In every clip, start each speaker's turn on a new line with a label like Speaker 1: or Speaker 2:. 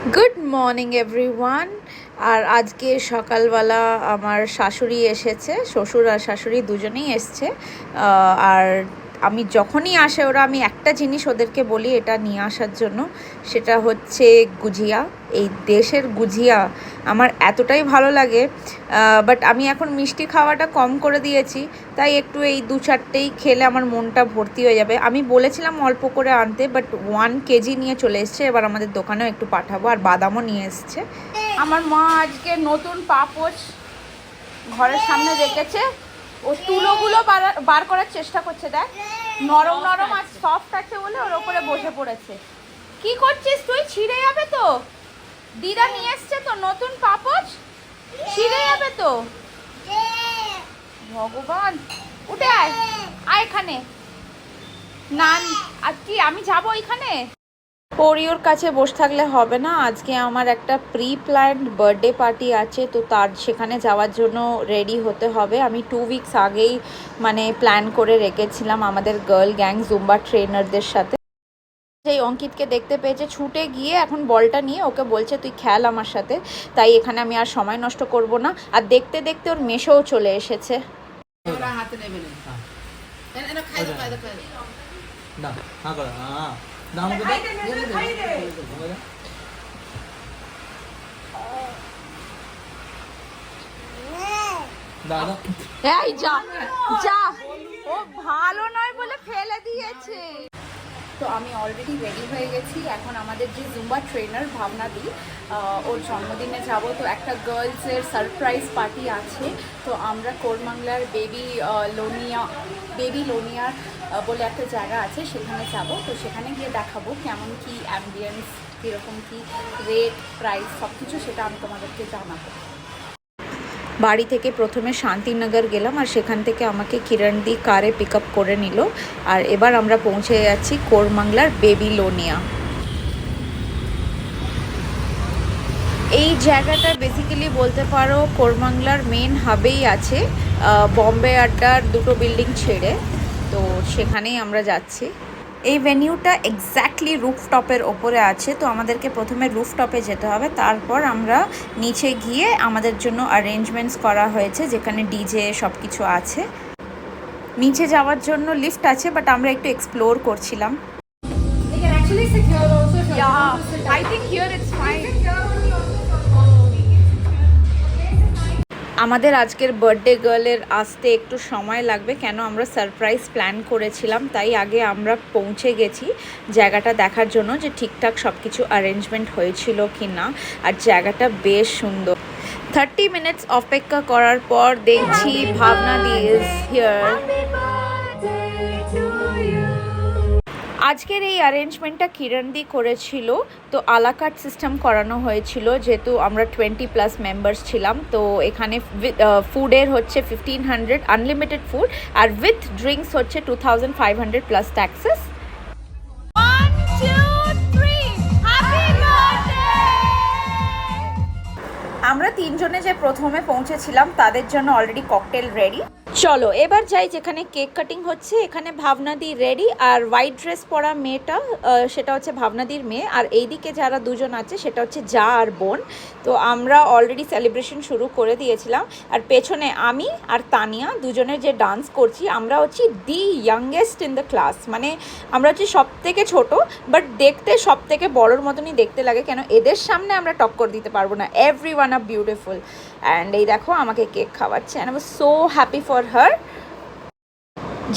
Speaker 1: Good morning everyone. আর আজকে সকালবেলা আমার শাশুড়ি এসেছে, শ্বশুর আর শাশুড়ি দুজনেই এসছে। আর আমি যখনই আসে ওরা, আমি একটা জিনিস ওদেরকে বলি এটা নিয়ে আসার জন্য, সেটা হচ্ছে গুজিয়া। এই দেশের গুজিয়া আমার এতটাই ভালো লাগে, বাট আমি এখন মিষ্টি খাওয়াটা কম করে দিয়েছি, তাই একটু এই 2-4টেই খেলে আমার মনটা ভর্তি হয়ে যাবে। আমি বলেছিলাম অল্প করে আনতে, বাট 1 কেজি নিয়ে চলে এসছে। এবার আমাদের দোকানেও একটু পাঠাবো, আর বাদামও নিয়ে এসছে। আমার মা আজকে নতুন পাপোশ ঘরের সামনে রেখেছে, ও তুলোগুলো বার করার চেষ্টা করছে। দেখ, নরম নরম আর সফট আছে বলে ওর ওপরে বসে পড়েছে। কি করছিস তুই? ছিঁড়ে যাবে তো। দিদা নিয়ে এসছে তো নতুন পাপোশ, ছিঁড়ে যাবে তো। ভগবান, উঠে আয়, আয় এখানে। না, আর কি আমি যাবো এখানে? পরিওর কাছে বসে থাকলে হবে না। আজকে আমার একটা প্রি প্ল্যান্ড বার্থডে পার্টি আছে, তো তার সেখানে যাওয়ার জন্য রেডি হতে হবে। আমি 2 উইকস আগেই প্ল্যান করে রেখেছিলাম আমাদের গার্ল গ্যাং জুম্বা ট্রেনারদের সাথে। সেই অঙ্কিতকে দেখতে পেয়েছে, ছুটে গিয়ে এখন বলটা নিয়ে ওকে বলছে তুই খেল আমার সাথে। তাই এখানে আমি আর সময় নষ্ট করব না। আর দেখতে দেখতে ওর মেশোও চলে এসেছে। এই যা যা, ও ভালো নয় বলে ফেলে দিয়েছে। তো আমি অলরেডি রেডি হয়ে গেছি। এখন আমাদের যে জুম্বা ট্রেনার ভাবনাদি, ওর জন্মদিনে যাব, তো একটা গার্লসের সারপ্রাইজ পার্টি আছে। তো আমরা কোরমাংলার বেবি লোনিয়া বলে একটা জায়গা আছে, সেখানে যাব। তো সেখানে গিয়ে দেখাবো কেমন কি অ্যাম্বিয়েন্স, কীরকম কি রেট প্রাইস সব কিছু, সেটা আমি তোমাদেরকে জানাবো। বাড়ি থেকে প্রথমে শান্তিনগর গেলাম, আর সেখান থেকে আমাকে কিরণদি কারে পিক আপ করে নিল। আর এবার আমরা পৌঁছে যাচ্ছি কোরমাংলার বেবি লোনিয়া। এই জায়গাটা বেসিক্যালি বলতে পারো কোরমাংলার মেন হাবেই আছে, বম্বে আড্ডার 2টো বিল্ডিং ছেড়ে। তো সেখানেই আমরা যাচ্ছি। এই ভেনিউটা এক্স্যাক্টলি রুফটপের ওপরে আছে, তো আমাদেরকে প্রথমে রুফটপে যেতে হবে, তারপর আমরা নিচে গিয়ে আমাদের জন্য অ্যারেঞ্জমেন্টস করা হয়েছে, যেখানে ডিজে সব কিছু আছে। নিচে যাওয়ার জন্য লিফট আছে, বাট আমরা একটু এক্সপ্লোর করছিলাম। আমাদের আজকের বার্থডে গার্লের আসতে একটু সময় লাগবে, কেন আমরা সারপ্রাইজ প্ল্যান করেছিলাম, তাই আগে আমরা পৌঁছে গেছি জায়গাটা দেখার জন্য যে ঠিকঠাক সব কিছু অ্যারেঞ্জমেন্ট হয়েছিল কি না। আর জায়গাটা বেশ সুন্দর। 30 মিনিটস অপেক্ষা করার পর দেখছি ভাবনাদি ইজ হিয়ার। আজকের এই অ্যারেঞ্জমেন্টটা কিরণদি করেছিল, তো আলাকার্ট সিস্টেম করানো হয়েছিল, যেহেতু আমরা 20+ মেম্বার্স ছিলাম। তো এখানে ফুডের হচ্ছে 1500 আনলিমিটেড ফুড, আর উইথ ড্রিঙ্কস হচ্ছে 2500 প্লাস ট্যাক্সেস। আমরা 3জনে যে প্রথমে পৌঁছেছিলাম তাদের জন্য অলরেডি ককটেল রেডি। চলো এবার যাই যেখানে কেক কাটিং হচ্ছে। এখানে ভাবনাদি রেডি, আর হোয়াইট ড্রেস পরা মেয়েটা সেটা হচ্ছে ভাবনাদির মেয়ে, আর এইদিকে যারা দুজন আছে সেটা হচ্ছে যা আর বোন। তো আমরা অলরেডি সেলিব্রেশন শুরু করে দিয়েছিলাম, আর পেছনে আমি আর তানিয়া দুজনের যে ডান্স করছি, আমরা হচ্ছি দি ইয়াংগেস্ট ইন দ্য ক্লাস। আমরা হচ্ছি সব থেকে ছোটো, বাট দেখতে সব থেকে বড়োর মতনই দেখতে লাগে, কেন এদের সামনে আমরা টক্কর দিতে পারবো না। Everyone R beautiful. অ্যান্ড এই দেখো আমাকে কেক খাওয়াচ্ছে, and I was so happy for her.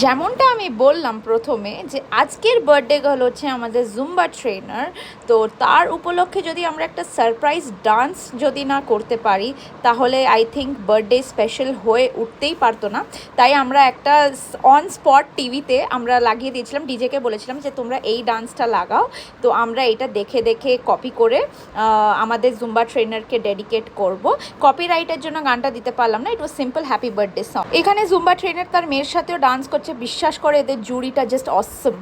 Speaker 1: যেমনটা আমি বললাম প্রথমে যে আজকের বার্থডে গার্ল হচ্ছে আমাদের জুম্বা ট্রেনার, তো তার উপলক্ষে যদি আমরা একটা সারপ্রাইজ ডান্স যদি না করতে পারি, তাহলে আই থিঙ্ক বার্থডে স্পেশাল হয়ে উঠতেই পারতো না। তাই আমরা একটা অন স্পট টিভিতে আমরা লাগিয়ে দিয়েছিলাম, ডিজেকে বলেছিলাম যে তোমরা এই ডান্সটা লাগাও। তো আমরা এটা দেখে দেখে কপি করে আমাদের জুম্বা ট্রেনারকে ডেডিকেট করব। কপিরাইটের জন্য গানটা দিতে পারলাম না, it was simple happy birthday song. এখানে জুম্বা ট্রেনার তার মেয়ের সাথেও ডান্স করছে, বিশ্বাস করে এদের জুড়িটা জাস্ট অসম।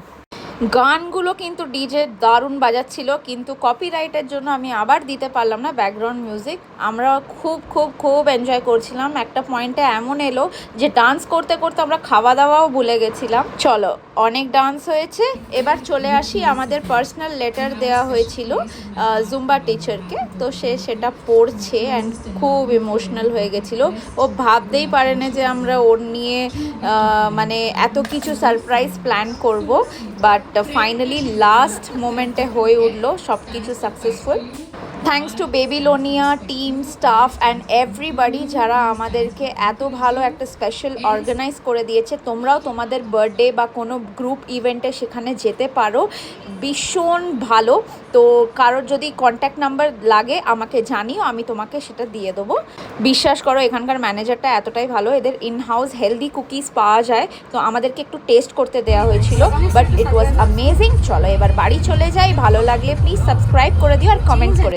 Speaker 1: গানগুলো কিন্তু ডিজে দারুণ বাজাচ্ছিল, কিন্তু কপিরাইটের জন্য আমি আবার দিতে পারলাম না ব্যাকগ্রাউন্ড মিউজিক। আমরা খুব খুব খুব এনজয় করছিলাম। একটা পয়েন্টে এমন এলো যে ডান্স করতে করতে আমরা খাওয়া দাওয়াও ভুলে গেছিলাম। চলো, অনেক ডান্স হয়েছে, এবার চলে আসি। আমাদের পার্সোনাল লেটার দেওয়া হয়েছিল জুম্বা টিচারকে, তো সে সেটা পড়ছে অ্যান্ড খুব ইমোশনাল হয়ে গেছিলো। ও ভাবতেই পারে না যে আমরা ওর নিয়ে মানে এত কিছু সারপ্রাইজ প্ল্যান করব, বাট ফাইনালি লাস্ট মোমেন্টে হয়ে উঠলো সব কিছু successful. Thanks to Babylonia team, staff and everybody যারা আমাদেরকে এত ভালো একটা স্পেশাল অর্গানাইজ করে দিয়েছে। তোমরাও তোমাদের বার্থডে বা কোনো গ্রুপ ইভেন্টে সেখানে যেতে পারো, ভীষণ ভালো। তো কারোর যদি কন্ট্যাক্ট নাম্বার লাগে আমাকে জানিও, আমি তোমাকে সেটা দিয়ে দেবো। বিশ্বাস করো এখানকার ম্যানেজারটা এতটাই ভালো, এদের ইন হাউস হেলদি কুকিজ পাওয়া যায়, তো আমাদেরকে একটু টেস্ট করতে দেওয়া হয়েছিল, বাট ইট ওয়াজ অ্যামেজিং। চলো এবার বাড়ি চলে যাই। ভালো লাগলে প্লিজ সাবস্ক্রাইব করে দিও আর কমেন্ট করে